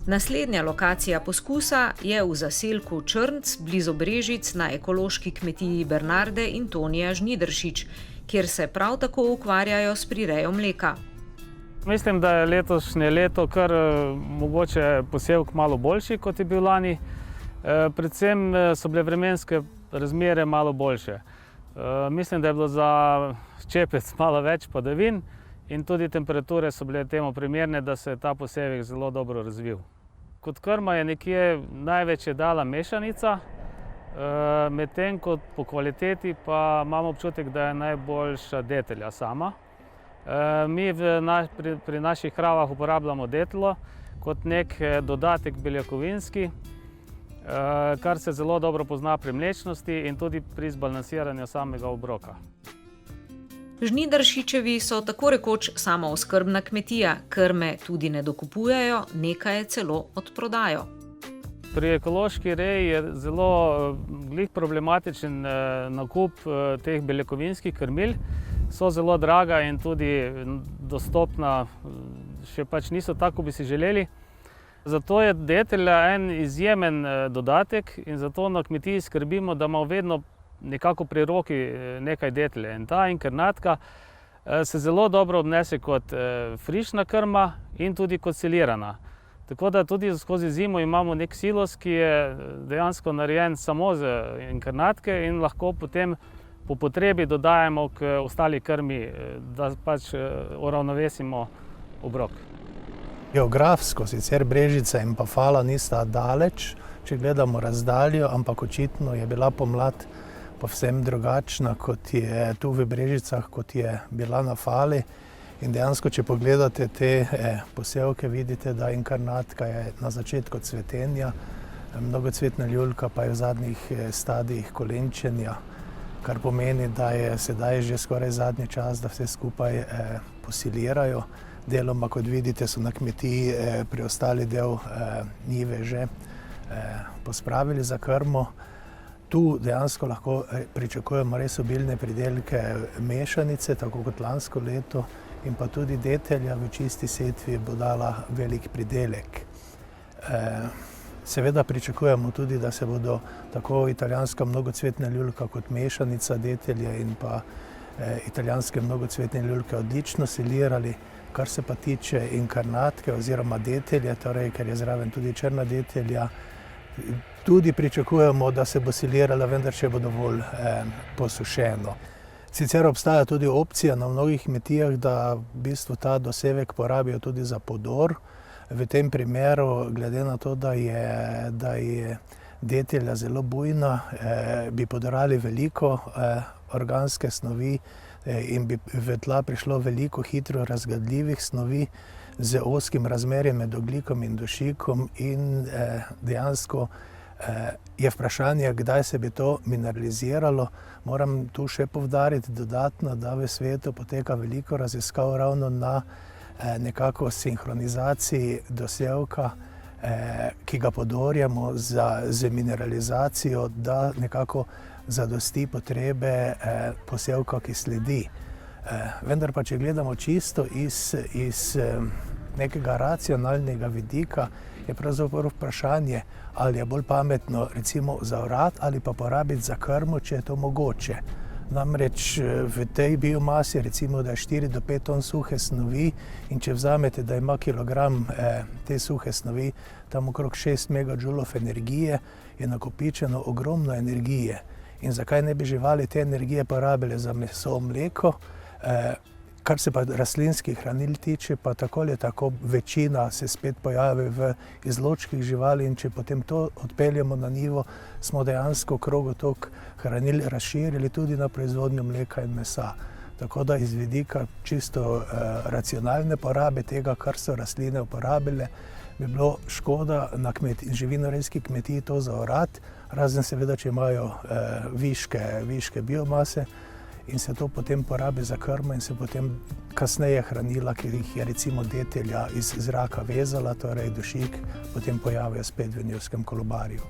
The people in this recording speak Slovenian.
Naslednja lokacija poskusa je v zaselku Črnc blizu Brežic na ekološki kmetiji Bernarde in Tonija Žnidaršič, kjer se prav tako ukvarjajo s prirejo mleka. Mislim, da je letošnje leto kar mogoče posevek malo boljši, kot je bil lani. Predvsem so bile vremenske razmere malo boljše. Mislim, da je bilo za čepec malo več padavin in tudi temperature so bile temu primerne, da se je ta posevek zelo dobro razvil. Kot krma je nekje največ je dala mešanica, medtem ko po kvaliteti pa imamo občutek, da je najboljša detelja sama. Mi pri naših kravah uporabljamo deteljo kot nek dodatek beljakovinski, kar se zelo dobro pozna pri mlečnosti in tudi pri zbalansiranju samega obroka. Žnidaršičevi so tako rekoč samooskrbna kmetija, krme tudi ne dokupujejo, nekaj celo odprodajo. Pri ekološki reji je zelo problematičen nakup teh beljakovinskih krmil. So zelo draga in tudi dostopna, še pač niso tako, bi si želeli. Zato je detelja en izjemen dodatek in zato na kmetiji skrbimo, da imamo vedno nekako pri roki nekaj detelje. In ta inkarnatka se zelo dobro obnese kot frišna krma in tudi kot silirana. Tako da tudi skozi zimo imamo nek silos, ki je dejansko narejen samo za inkarnatke in lahko potem po potrebi dodajamo k ostali krmi, da pač uravnovesimo obrok. Geografsko sicer Brežice in pa Fala nista daleč, če gledamo razdaljo, ampak očitno je bila pomlad povsem drugačna, kot je tu v Brežicah, kot je bila na Fali. In dejansko, če pogledate te posevke, vidite, da inkarnatka je na začetku cvetenja, mnogocvetna ljulka pa je v zadnjih stadijih kolenčenja, kar pomeni, da je sedaj že skoraj zadnji čas, da vse skupaj posilirajo. Deloma, kot vidite, so na kmetiji preostali del njive že pospravili za krmo. Tu dejansko lahko pričakujemo res obilne pridelke mešanice, tako kot lansko leto, in pa tudi detelja v čisti setvi bo dala velik pridelek. Seveda pričakujemo tudi, da se bodo tako italijanska mnogocvetna ljulka kot mešanica detelja in pa italijanske mnogocvetne ljulke odlično silirali. Kar se pa tiče inkarnatke oziroma detelja, torej ker je zraven tudi črna detelja, tudi pričakujemo, da se bo silirala, vendar če bo dovolj posušeno. Sicer obstaja tudi opcija na mnogih kmetijah, da v bistvu ta dosevek porabijo tudi za podor. V tem primeru, glede na to, da je detelja zelo bujna, bi podorali veliko organske snovi in bi v tla prišlo veliko hitro razgradljivih snovi z ozkim razmerjem med ogljikom in dušikom in dejansko je vprašanje, kdaj se bi to mineraliziralo. Moram tu še poudariti dodatno, da v svetu poteka veliko raziskav ravno na nekako sinhronizaciji dosevka, ki ga podorjamo z mineralizacijo, da nekako zadosti potrebe posevka, ki sledi. Vendar pa, če gledamo čisto iz nekega racionalnega vidika, je pravzaprav vprašanje, ali je bolj pametno recimo zaorati ali pa porabiti za krmo, če je to mogoče. Namreč v tej biomasi recimo, da je 4 do 5 ton suhe snovi in če vzamete, da ima kilogram te suhe snovi tam okrog 6 megajoulov energije, je nakopičeno ogromno energije. In zakaj ne bi živali te energije porabile za meso, mleko? Kar se pa rastlinskih hranil tiče, pa tako ali tako večina se spet pojavi v izločkih živali in če potem to odpeljemo na njivo, smo dejansko krogotok hranil razširili tudi na proizvodnjo mleka in mesa. Tako da iz vidika čisto racionalne porabe tega, kar so rastline uporabile, bi bilo škoda na živinorejski kmetiji to zaorati, razen seveda, če imajo viške biomase, in se to potem porabi za krmo in se potem kasneje hranila, ki jih je recimo detelja iz zraka vezala, torej dušik, potem pojavijo spet v njivskem kolobarju.